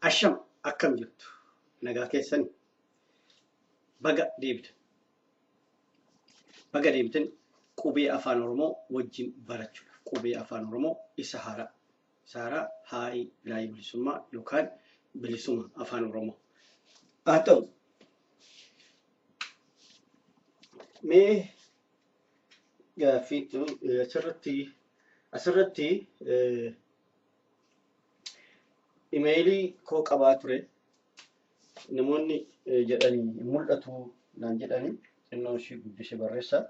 Asham akkam jirtu nagaa keessanii baga deebitan qubee afaan oromoo wajjin barachuudha. Qubee afaan oromoo isa haaraa haa'ii bilaayii bilisummaa yookaan bilisuma afaan oromoo haa ta'u mee gaaffii asirratti imeelii koo qabaa ture namoonni jedhanii mul'atu naan jedhanii xinnoo ishii guddisee barreessaa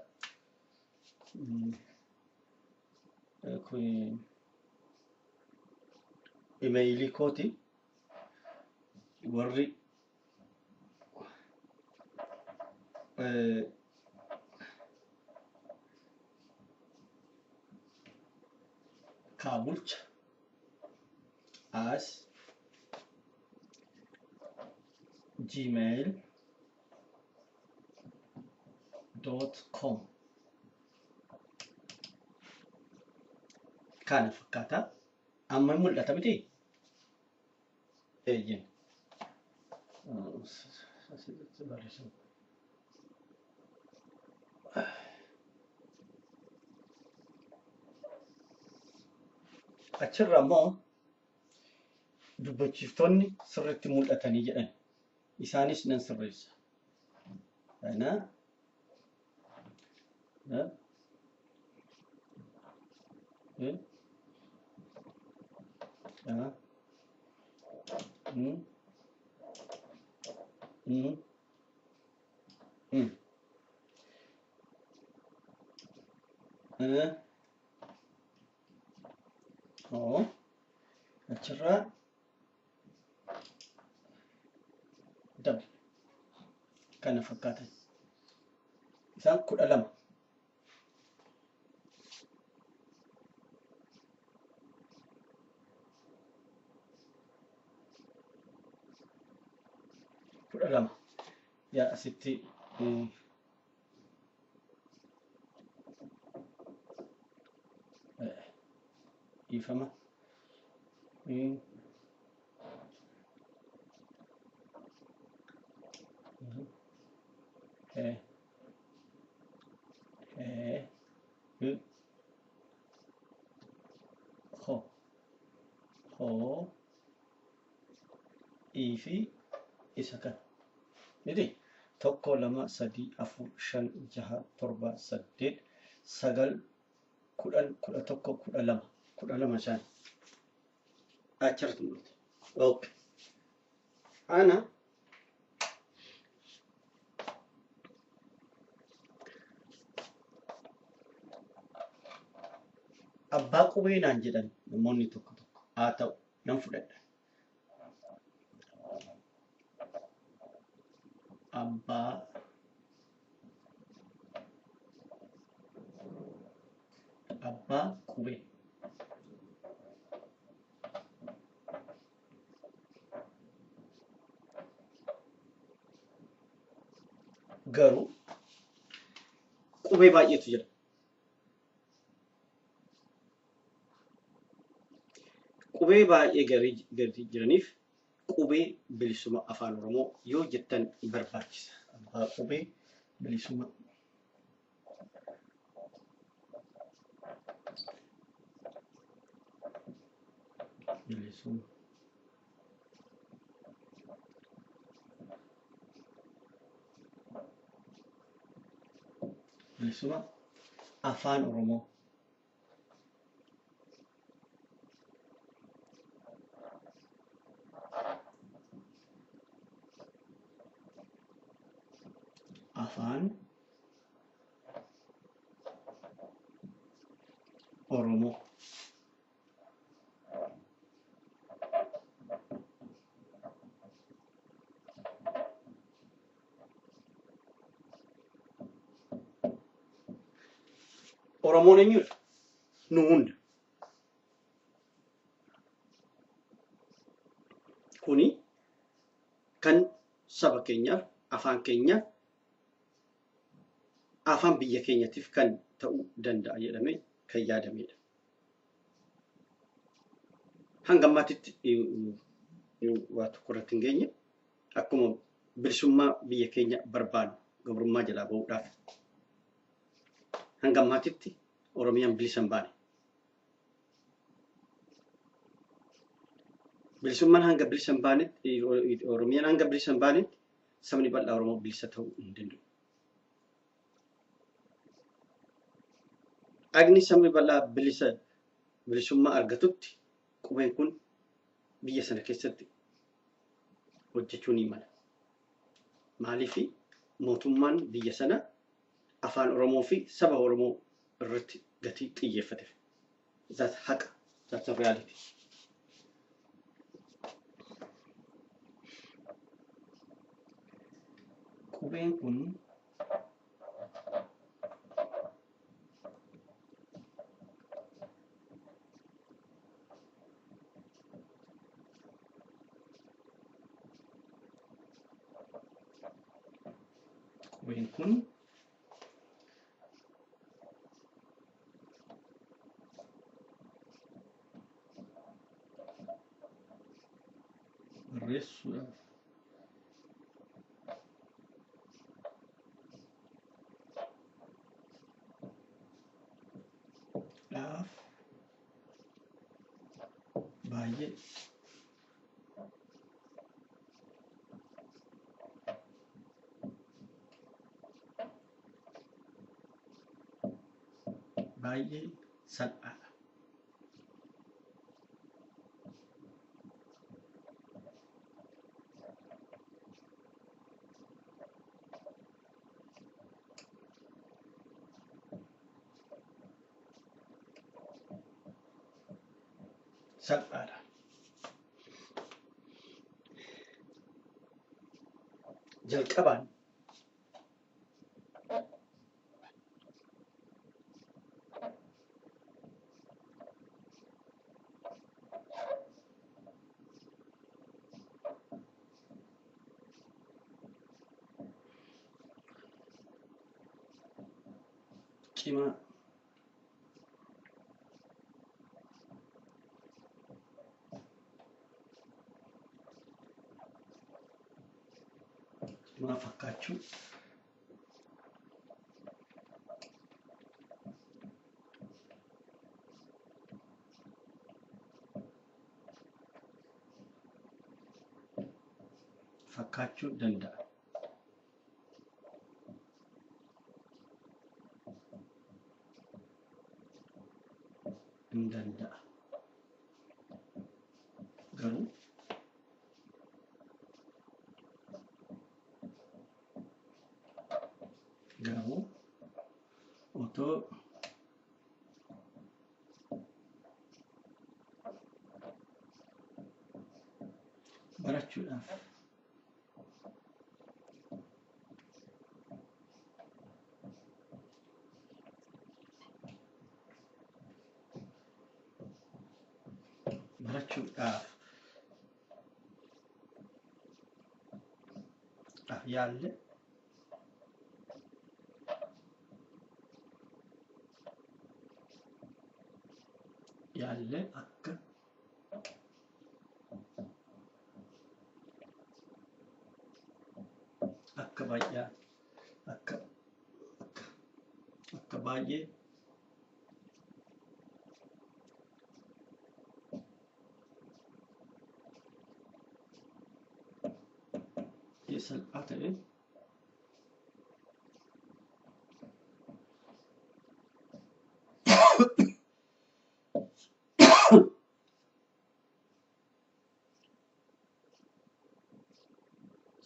kun imeelii kooti warri kaabulcha as gmail.com kana fakkaata amma mul'ata miti eeyyin achirra immoo dubbachiiftonni sirriitti mul'atanii jedhan isaanis nan sirreessa ana achirra dab kana fakkaatan isaan 12 yaa asitti ifama ifi isa kan jadi tokko lama sadii afur shan jaha torba saddeet sagal kudha tokko kudha lama shan achirratti mul'ata. Okay. Ana abbaa qubee naan jedhan namoonni tokko haa ta'u nan fudhadha. Abbaa qubee garuu qubee baay'eetu jira. Qubee baay'ee gadi jiraniif qubee bilisuma afaan oromoo yoo jettan barbaachisa. Abbaa qubee bilisuma afaan oromoo afaan oromoo oromoon eenyudha? Nu hunda. Kuni kan saba keenyaaf afaan keenyaaf afaan biyya keenyaatiif kan ta'uu danda'a jedhamee kan yaadamedha. Hanga ammaatitti waa tokko irratti hin geenye akkuma bilisummaa biyya keenya barbaadu gabrummaa jalaa bahuudhaaf hanga ammaatitti Oromiyaan bilisa hin baane. Bilisummaan hanga bilisa hin baanetti Oromiyaan hanga bilisa hin baanetti sabni bal'aa Oromoo bilisa ta'uu hin danda'u. Agni sabni bal'aa bilisummaa argatutti qubeen kun biyya sana keessatti hojjechuu ni mala. Maaliif mootummaan biyya sana afaan Oromoo fi saba Oromoo irratti gatii xiyyeeffate. That's haqa. That's a reality. Qubeen kun barreessuudhaaf baay'ee salphaadha. Salphaadha. Jalqabaan cimaa fakkaachuu danda'a. Garuu otoo barachuudhaaf yaalle akka baay'ee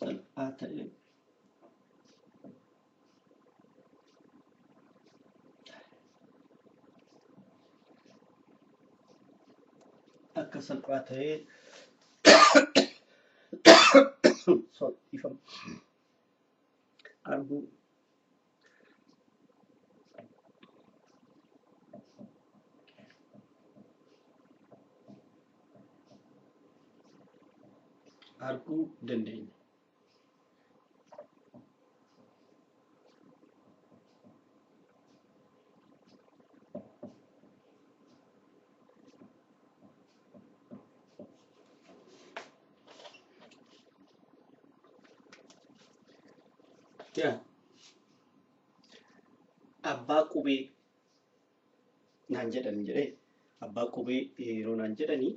salphaa ta'e akka salphaa ta'e arguu dandeenya. Yaa abbaa qubee naan jedhan jedhee abbaa qubee yeroo naan jedhanii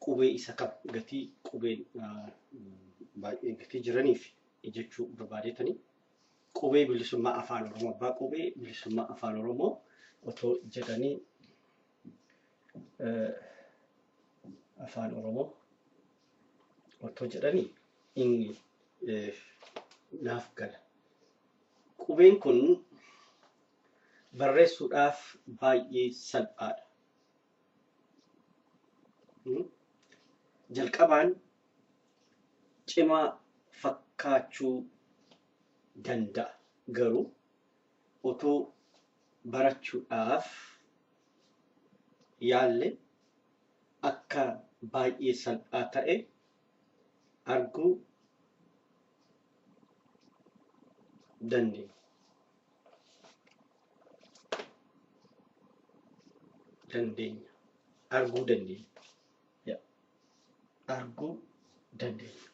qubee isa kam gatii qubeen baay'ee gatii jiraniif jechuu barbaadeetanii qubee bilisummaa afaan oromoo abbaa qubee bilisummaa afaan oromoo otoo jedhanii afaan oromoo otoo jedhanii inni naaf gala. Qubeen kun barreessuudhaaf baay'ee salphaadha. Jalqabaan cimaa fakkaachuu danda'a garuu otoo barachuudhaaf yaalle akka baay'ee salphaa ta'e arguu dandeenya. Arguu dandeenya. Arguu dandeenya.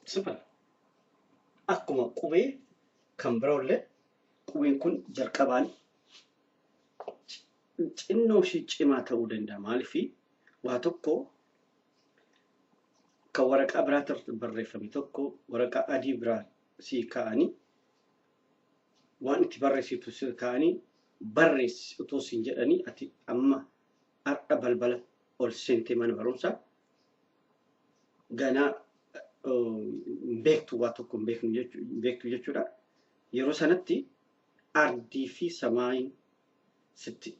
Sifala. Akkuma qubee kan biroollee qubeen kun jalqabaan xinnoo ishee cimaa ta'uu danda'a. Maaliif waa tokko kan waraqaa biraatti barreeffame tokko waraqaa adii biraa sii kaa'anii waan itti barreessitu sii kaa'anii barreessi otoo siin jedhanii ati amma har'a balbala ol seentee mana barumsaa ganaa beektu waa tokko beektu jechuudha. Yeroo sanatti ardii fi samaayin sitti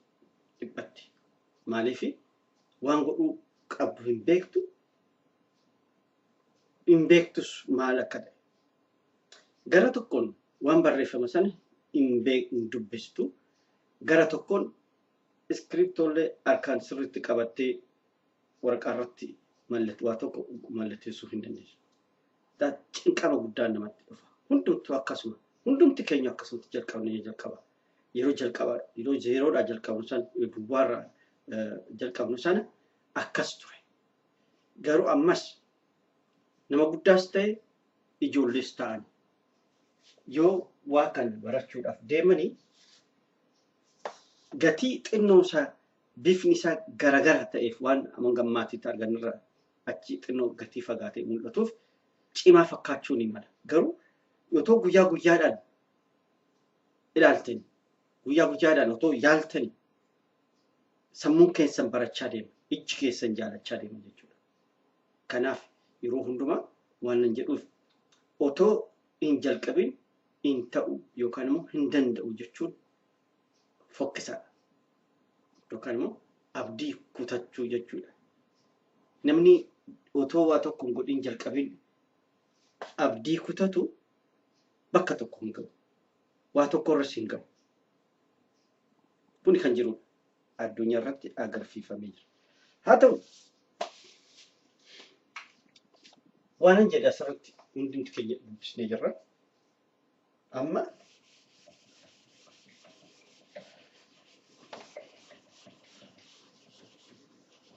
dhiphatti. Maaliif waan godhuu qabdu hin beektu. Hin beektus maal akka ta'e. Gara tokkoon waan barreeffama sana hin dubbistu. Gara tokkoon iskiriptoollee harkaan sirriitti qabattee waraqaa irratti waa tokko mallatteessuu hin dandeessu. Cinqama guddaan namatti dhufa. Hundumtuu akkasuma. Hundumti keenya akkasumatti jalqaba. Yeroo zeeroodhaa jalqabnu sana duwwaarraa jalqabnu sana akkas ture. Garuu ammas nama guddaas ta'e ijoollees ta'an yoo waa kan barachuudhaaf deemanii gatii xinnoo isaa bifni isaa garagara ta'eef waan amangammaatiitti arganirra achi xinnoo gatii fagaatee mul'atuuf cimaa fakkaachuu ni mala. Garuu yoo guyyaa guyyaadhaan ilaaltani guyyaa guyyaadhaan otoo yaaltani sammuun keessan barachaa deema. Ijji keessan jaalachaa deema jechuudha. Kanaaf yeroo hundumaa waan nan jedhuuf otoo hin jalqabin hin ta'u yookaan immoo hin danda'u jechuun fokkisaadha. Yookaan immoo abdii kutachuu jechuudha. Namni otoo waa tokko hin godhin jalqabin abdii kutatu bakka tokko hin gahu. Waa tokko irras hin gahu. Kuni kan jirudha. Addunyaa irratti agarsiifamee jira. Haa ta'u waan jedhe asirratti hundumti keenya dubbisnee jirra. Amma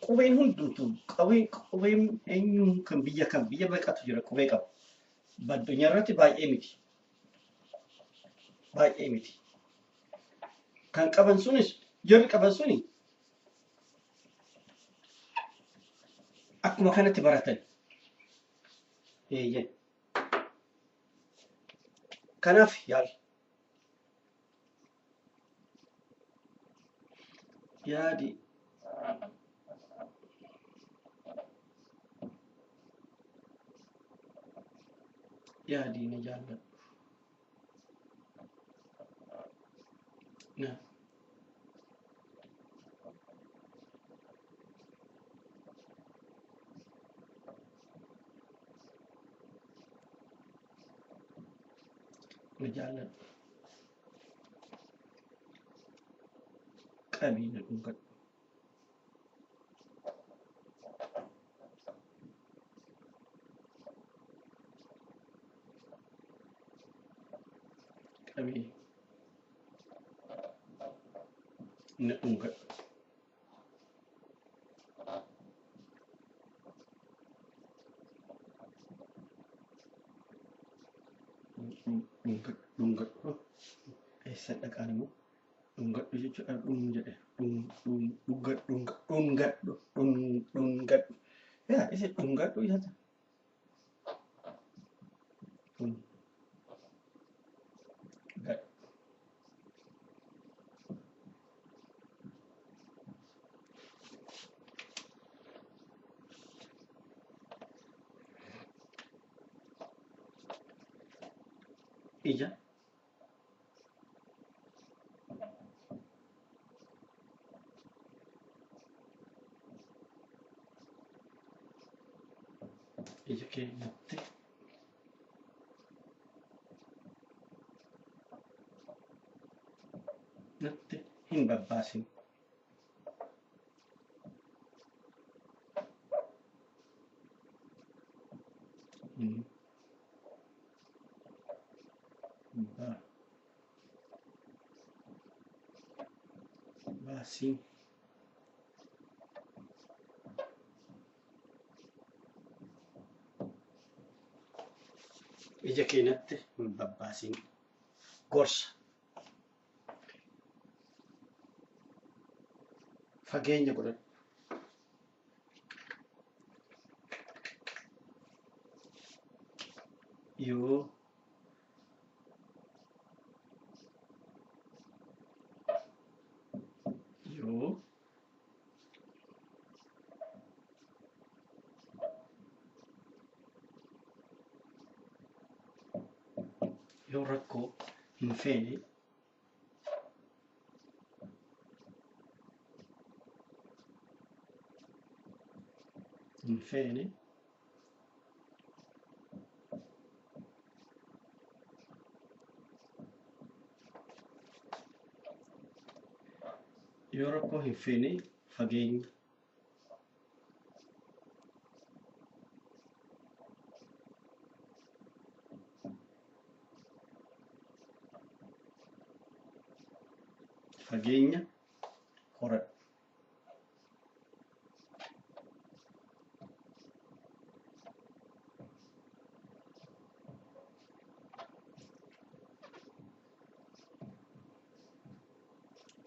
qubeen hundumtuu qubeen eenyuun kan biyya meeqatu jira qubee qaba. Addunyaa irratti baay'ee miti. Baay'ee miti. Kan qaban sunis jarri qaban suni akkuma kanatti baratan. Kanaaf yaadi ni jaalladhu. Ni jaalladhu. Qabiina dhuunfadhu. Qabiina dhuunfadhu. keessa dhaqaan immoo dhungadhu jechuudha. Dhun jedhe dhungadhu. Yaa isa dhungadhu isa dhungadhu. Ija ija keenyatti hin babbaasin. Baasin. Ija keenyatti hin babbaasin. Gorsa. Fageenya godhadhu. Yoo rakkoo hin feene fageenya horadhu.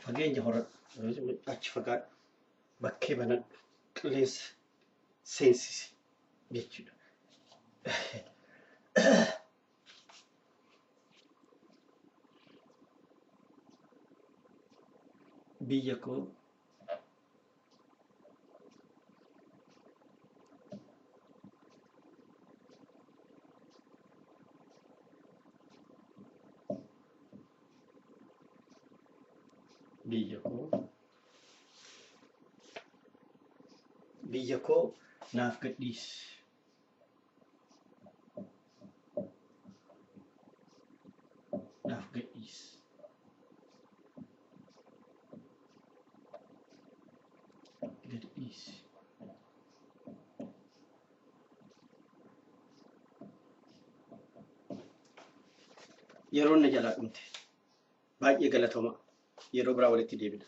Fageenya horadhu. Achi fagaadhu. Bakkee banadhu. Qilleensa seensisi jechuudha. Biyya koo naaf gadhiisi. Yeroo na jalaa dhumte baay'ee galatooma. Yeroo biraa walitti deebina.